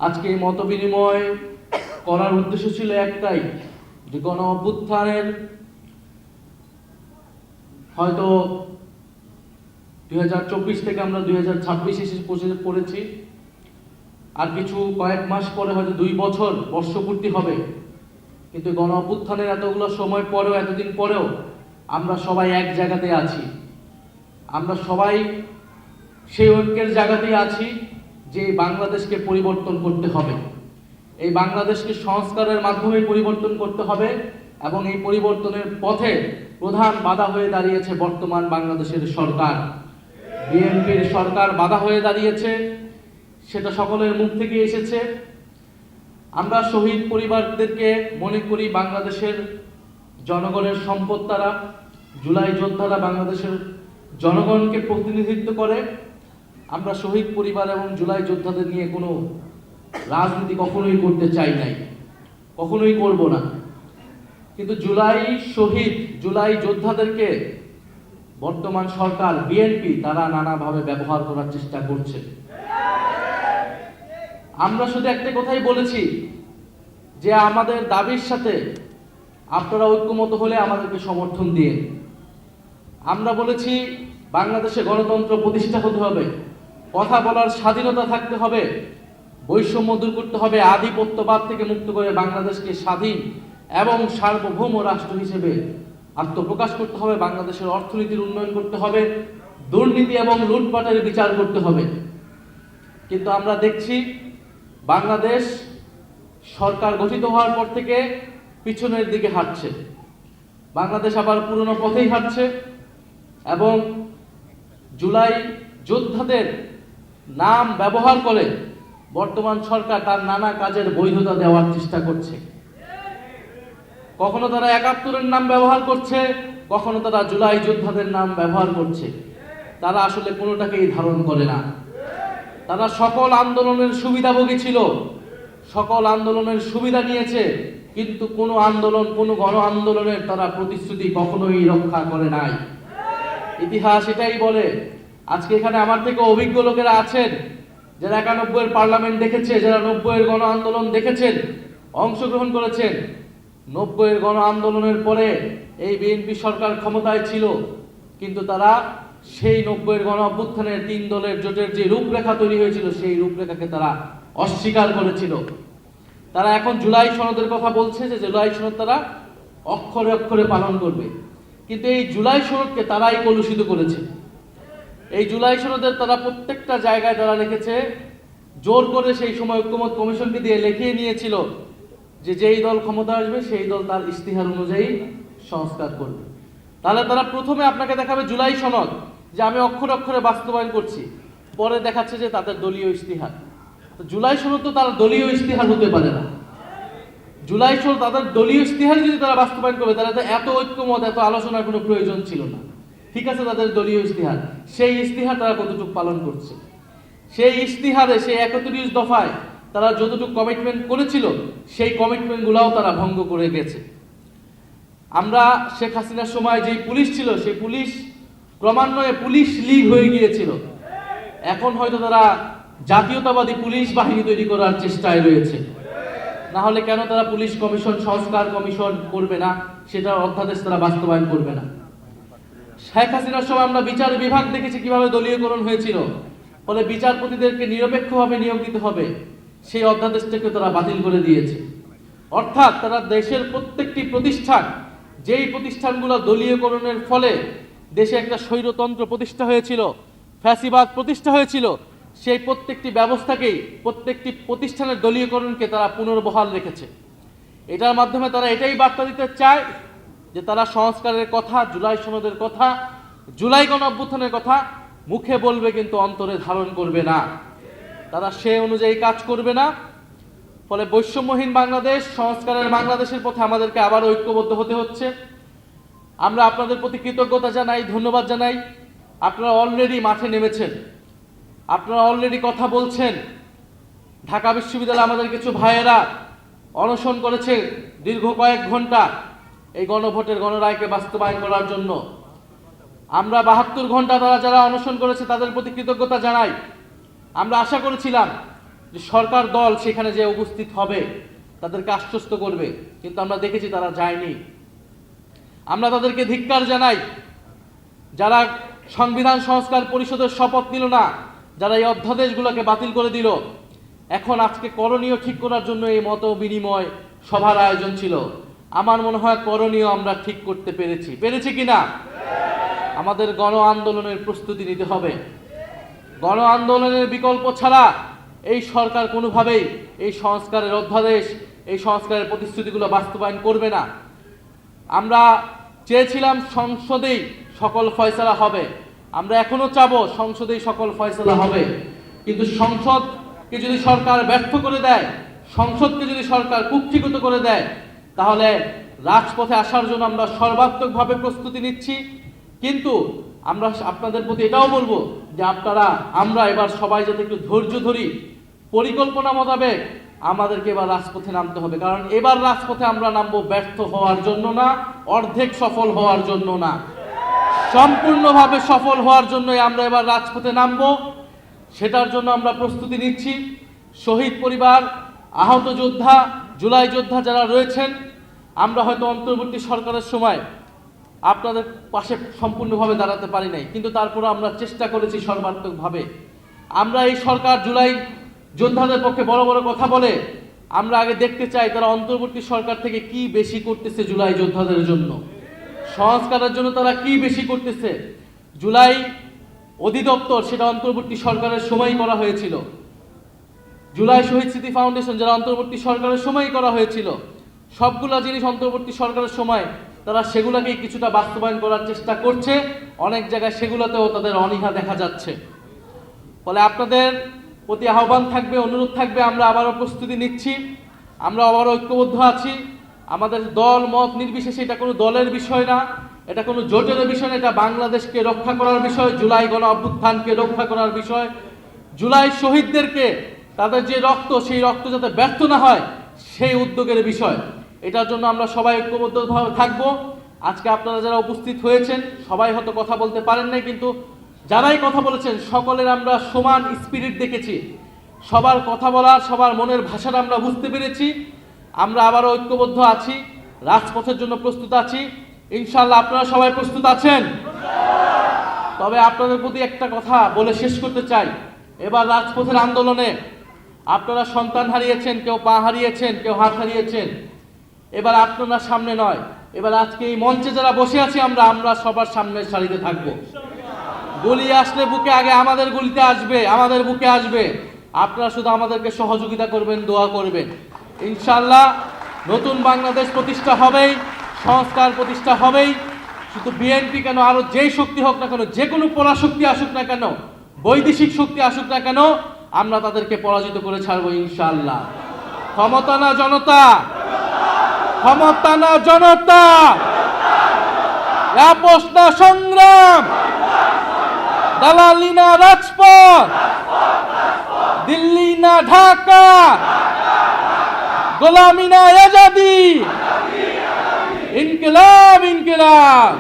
আজকে এই মত বিনিময় করার উদ্দেশ্য ছিল একটাই, যে গণ অভ্যুত্থানের হয়তো 2024 থেকে আমরা 2026 এসে পড়েছি, আর কিছু কয়েক মাস পরে হয়তো 2 বছর বর্ষপূর্তি হবে। কিন্তু গণ অভ্যুত্থানের এতগুলো সময় পরেও, এতদিন পরেও আমরা সবাই এক জায়গাতে আছি। আমরা সবাই সেই ঐক্যের জায়গাতেই আছি যে বাংলাদেশকে পরিবর্তন করতে হবে, এই বাংলাদেশকে সংস্কারের মাধ্যমে পরিবর্তন করতে হবে। এবং এই পরিবর্তনের পথে প্রধান বাধা হয়ে দাঁড়িয়েছে বর্তমান বাংলাদেশের সরকার, বিএনপির সরকার বাধা হয়ে দাঁড়িয়েছে, সেটা সকলের মুখ থেকে এসেছে। আমরা শহীদ পরিবারদেরকে মনে করি বাংলাদেশের জনগণের সম্পদ। তারা জুলাই যোদ্ধারা বাংলাদেশের জনগণকে প্রতিনিধিত্ব করে। আমরা শহীদ পরিবার এবং জুলাই যোদ্ধাদের নিয়ে কোনো রাজনীতি কখনোই করতে চাই নাই, কখনোই করব না। কিন্তু জুলাই যোদ্ধাদেরকে বর্তমান সরকার বিএনপি তারা নানাভাবে ব্যবহার করার চেষ্টা করছে। আমরা শুধু একটা কথাই বলেছি যে আমাদের দাবির সাথে আপনারা ঐক্যমত হলে আমাদেরকে সমর্থন দিয়ে। আমরা বলেছি বাংলাদেশে গণতন্ত্র প্রতিষ্ঠা হতে হবে, কথা বলার স্বাধীনতা থাকতে হবে, বৈষম্য দূর করতে হবে, আধিপত্যবাদ থেকে মুক্ত করে বাংলাদেশকে স্বাধীন এবং সার্বভৌম রাষ্ট্র হিসেবে আত্মপ্রকাশ করতে হবে, বাংলাদেশের অর্থনীতির উন্নয়ন করতে হবে, দুর্নীতি এবং লুটপাটের বিচার করতে হবে। কিন্তু আমরা দেখছি বাংলাদেশ সরকার গঠিত হওয়ার পর থেকে পিছনের দিকে হাঁটছে, বাংলাদেশ আবার পুরনো পথেই হাঁটছে এবং জুলাই যোদ্ধাদের নাম ব্যবহার করে বর্তমান সরকার তার নানা কাজের বৈধতা দেওয়ার চেষ্টা করছে। কখনো তারা ৭১-এর নাম ব্যবহার করছে, কখনো তারা জুলাই যোদ্ধাদের নাম ব্যবহার করছে। তারা আসলে কোনোটাকেই ধারণ করে না। তারা সকল আন্দোলনের সুবিধাভোগী ছিল, সকল আন্দোলনের সুবিধা নিয়েছে, কিন্তু কোনো আন্দোলন, কোনো গণ আন্দোলনের তারা প্রতিশ্রুতি কখনোই রক্ষা করে নাই। ইতিহাস এটাই বলে। আজকে এখানে আমার থেকে অভিজ্ঞ লোকেরা আছেন যারা ৯১-এর পার্লামেন্ট দেখেছে, যারা ৯০-এর গণ আন্দোলন দেখেছেন, অংশগ্রহণ করেছেন। ৯০-এর গণ আন্দোলনের পরে এই বিএনপি সরকার ক্ষমতায় ছিল, কিন্তু তারা সেই ৯০-এর গণ অভ্যুত্থানের ৩ দলের জোটের যে রূপরেখা তৈরি হয়েছিল সেই রূপরেখাকে তারা অস্বীকার করেছিল। তারা এখন জুলাই সনদের কথা বলছে যে জুলাই সনদ তারা অক্ষরে অক্ষরে পালন করবে, কিন্তু এই জুলাই সনদকে তারাই কলুষিত করেছে। এই জুলাই সনদের তারা প্রত্যেকটা জায়গায় তারা লিখেছে, জোর করে সেই সময় ঐক্যমত কমিশনকে দিয়ে লিখিয়ে নিয়েছিল যে যেই দল ক্ষমতা আসবে সেই দল তার ইশতিহার অনুযায়ী সংস্কার করবে। তাহলে তারা প্রথমে আপনাকে দেখাবে জুলাই সনদ যে আমি অক্ষরে অক্ষরে বাস্তবায়ন করছি, পরে দেখাচ্ছে যে তাদের দলীয় ইশতিহার। তো জুলাই সনদ তো তার দলীয় ইশতিহার হতে পারে না। জুলাই সনদ তাদের দলীয় ইশতিহার যদি তারা বাস্তবায়ন করবে তাহলে তো এত ঐক্যমত, এত আলোচনার কোনো প্রয়োজন ছিল না। ঠিক আছে, তাদের দলীয় ইশতিহার, সেই ইশতিহার তারা কতটুকু পালন করছে? সেই ইশতিহারে, সেই ৩১ দফায় তারা যতটুকু কমিটমেন্ট করেছিল সেই কমিটমেন্টগুলোও তারা ভঙ্গ করে গেছে। আমরা শেখ হাসিনার সময় যেই পুলিশ ছিল সেই পুলিশ ক্রমান্বয়ে পুলিশ লীগ হয়ে গিয়েছিল। এখন হয়তো তারা জাতীয়তাবাদী পুলিশ বাহিনী তৈরি করার চেষ্টায় রয়েছে। না হলে কেন তারা পুলিশ কমিশন, সংস্কার কমিশন করবে না, সেটার অধ্যাদেশ তারা বাস্তবায়ন করবে না? শেখ হাসিনার সময় আমরা বিচার বিভাগ দেখেছি কিভাবে দলীয়করণ হয়েছিল, ফলে বিচারপতিদেরকে নিরপেক্ষভাবে নিয়োগ দিতে হবে, সেই অধ্যাদেশটাকে তারা বাতিল করে দিয়েছে। অর্থাৎ তারা দেশের প্রত্যেকটি প্রতিষ্ঠান, যেই প্রতিষ্ঠানগুলো দলীয়করণের ফলে দেশে একটা স্বৈরতন্ত্র প্রতিষ্ঠা হয়েছিল, ফ্যাসিবাদ প্রতিষ্ঠা হয়েছিল, সেই প্রত্যেকটি ব্যবস্থাকেই, প্রত্যেকটি প্রতিষ্ঠানের দলীয়করণকে তারা পুনর্বহাল রেখেছে। এটার মাধ্যমে তারা এটাই বার্তা দিতে চায় যে তারা সংস্কারের কথা, জুলাই সনদের কথা, জুলাই গণ অভ্যুত্থানের কথা মুখে বলবে কিন্তু অন্তরে ধারণ করবে না। তারা সে অনুযায়ী কাজ করবে না। ফলে বৈষম্যহীন বাংলাদেশ, সংস্কারের বাংলাদেশের পথে আমাদেরকে আবার ঐক্যবদ্ধ হতে হচ্ছে। আমরা আপনাদের প্রতি কৃতজ্ঞতা জানাই, ধন্যবাদ জানাই। আপনারা অলরেডি মাঠে নেমেছেন, আপনারা অলরেডি কথা বলছেন। ঢাকা বিশ্ববিদ্যালয়ে আমাদের কিছু ভাইয়েরা অনশন করেছে দীর্ঘ কয়েক ঘন্টা এই গণভোটের গণরায়কে বাস্তবায়ন করার জন্য। আমরা ৭২ ঘন্টা তারা যারা অনশন করেছে তাদের প্রতি কৃতজ্ঞতা জানাই। আমরা আশা করেছিলাম যে সরকার দল সেখানে যে উপস্থিত হবে, তাদেরকে আশ্বস্ত করবে, কিন্তু আমরা দেখেছি তারা যায়নি। আমরা তাদেরকে ধিক্কার জানাই, যারা সংবিধান সংস্কার পরিষদের শপথ নিল না, যারা এই অধ্যাদেশগুলোকে বাতিল করে দিল। এখন আজকে করণীয় ঠিক করার জন্য এই মত বিনিময় সভার আয়োজন ছিল। আমার মনে হয় করণীয় আমরা ঠিক করতে পেরেছি কিনা? আমাদের গণ আন্দোলনের প্রস্তুতি নিতে হবে। গণ আন্দোলনের বিকল্প ছাড়া এই সরকার কোনোভাবেই এই সংস্কারের অধ্যাদেশ, এই সংস্কারের প্রতিশ্রুতিগুলো বাস্তবায়ন করবে না। আমরা চেয়েছিলাম সংসদেই সকল ফয়সালা হবে, আমরা এখনো চাবো সংসদেই সকল ফয়সালা হবে, কিন্তু সংসদকে যদি সরকার ব্যর্থ করে দেয়, সংসদকে যদি সরকার কুক্ষিগত করে দেয়, তাহলে রাজপথে আসার জন্য আমরা সর্বাত্মকভাবে প্রস্তুতি নিচ্ছি। কিন্তু আমরা আপনাদের প্রতি এটাও বলবো যে আমরা এবার সবাই যাতে একটু ধৈর্য ধরি, পরিকল্পনা মোতাবেক আমাদেরকে এবার রাজপথে নামতে হবে। কারণ এবার রাজপথে আমরা নামবো ব্যর্থ হওয়ার জন্য না, অর্ধেক সফল হওয়ার জন্য না, সম্পূর্ণভাবে সফল হওয়ার জন্যই আমরা এবার রাজপথে নামবো। সেটার জন্য আমরা প্রস্তুতি নিচ্ছি। শহীদ পরিবার, আহত যোদ্ধা, জুলাই যোদ্ধা যারা রয়েছেন, আমরা হয়তো অন্তর্বর্তী সরকারের সময় আপনাদের পাশে সম্পূর্ণভাবে দাঁড়াতে পারি নাই, কিন্তু তারপরে আমরা চেষ্টা করেছি সর্বাত্মকভাবে। আমরা এই সরকার জুলাই যোদ্ধাদের পক্ষে বড় বড় কথা বলে, আমরা আগে দেখতে চাই তারা অন্তর্বর্তী সরকার থেকে কি বেশি করতেছে জুলাই যোদ্ধাদের জন্য, সংস্কারের জন্য তারা কি বেশি করতেছে। জুলাই অধিদপ্তর সেটা অন্তর্বর্তী সরকারের সময় করা হয়েছিল, জুলাই শহীদ স্মৃতি ফাউন্ডেশন যারা অন্তর্বর্তী সরকারের সময় করা হয়েছিল, সবগুলা জিনিস অন্তর্বর্তী সরকারের সময় তারা সেগুলোকেই কিছুটা বাস্তবায়ন করার চেষ্টা করছে। অনেক জায়গায় সেগুলোতেও তাদের অনীহা দেখা যাচ্ছে। ফলে আপনাদের প্রতি আহ্বান থাকবে, অনুরোধ থাকবে, আমরা আবারও প্রস্তুতি নিচ্ছি, আমরা আবারও ঐক্যবদ্ধ আছি। আমাদের দল মত নির্বিশেষে, এটা কোনো দলের বিষয় না, এটা কোনো জোটের বিষয় না, এটা বাংলাদেশকে রক্ষা করার বিষয়, জুলাই গণ অভ্যুত্থানকে রক্ষা করার বিষয়, জুলাই শহীদদেরকে তাদের যে রক্ত, সেই রক্ত যাতে ব্যর্থ না হয় সেই উদ্যোগের বিষয়। এটার জন্য আমরা সবাই ঐক্যবদ্ধভাবে থাকবো। আজকে আপনারা যারা উপস্থিত হয়েছেন সবাই হয়তো কথা বলতে পারেন নাই, কিন্তু যারাই কথা বলেছেন সকলের আমরা সমান স্পিরিট দেখেছি, সবার কথা বলার, সবার মনের ভাষাটা আমরা বুঝতে পেরেছি। আমরা আবারও ঐক্যবদ্ধ আছি, রাজপথের জন্য প্রস্তুত আছি। ইনশাআল্লাহ আপনারা সবাই প্রস্তুত আছেন। তবে আপনাদের প্রতি একটা কথা বলে শেষ করতে চাই, এবার রাজপথের আন্দোলনে আপনারা সন্তান হারিয়েছেন, কেউ পা হারিয়েছেন, কেউ হাত হারিয়েছেন। এবার আপনারা সামনে নয়, এবার আজকে এই মঞ্চে যারা বসে আছি আমরা সবার সামনের সারিতে থাকব। গুলি আসলে বুকে আগে আমাদের গুলিতে আসবে, আমাদের বুকে আসবে। আপনারা শুধু আমাদেরকে সহযোগিতা করবেন, দোয়া করবেন। ইনশাআল্লাহ নতুন বাংলাদেশ প্রতিষ্ঠা হবেই, সংস্কার প্রতিষ্ঠা হবেই। শুধু বিএনপি কেন, আরো যেই শক্তি হোক না কেন, যে কোনো পরাশক্তি আসুক না কেন, বৈদেশিক শক্তি আসুক না কেন, আমরা তাদেরকে পরাজিত করে ছাড়বো ইনশাআল্লাহ। ক্ষমতা না জনতা, ক্ষমতা না জনতা, আপোষ না সংগ্রাম, দালালি না রাজপথ, দিল্লি না ঢাকা, গোলামি না আজাদি, ইনকিলাব ইনকিলাব।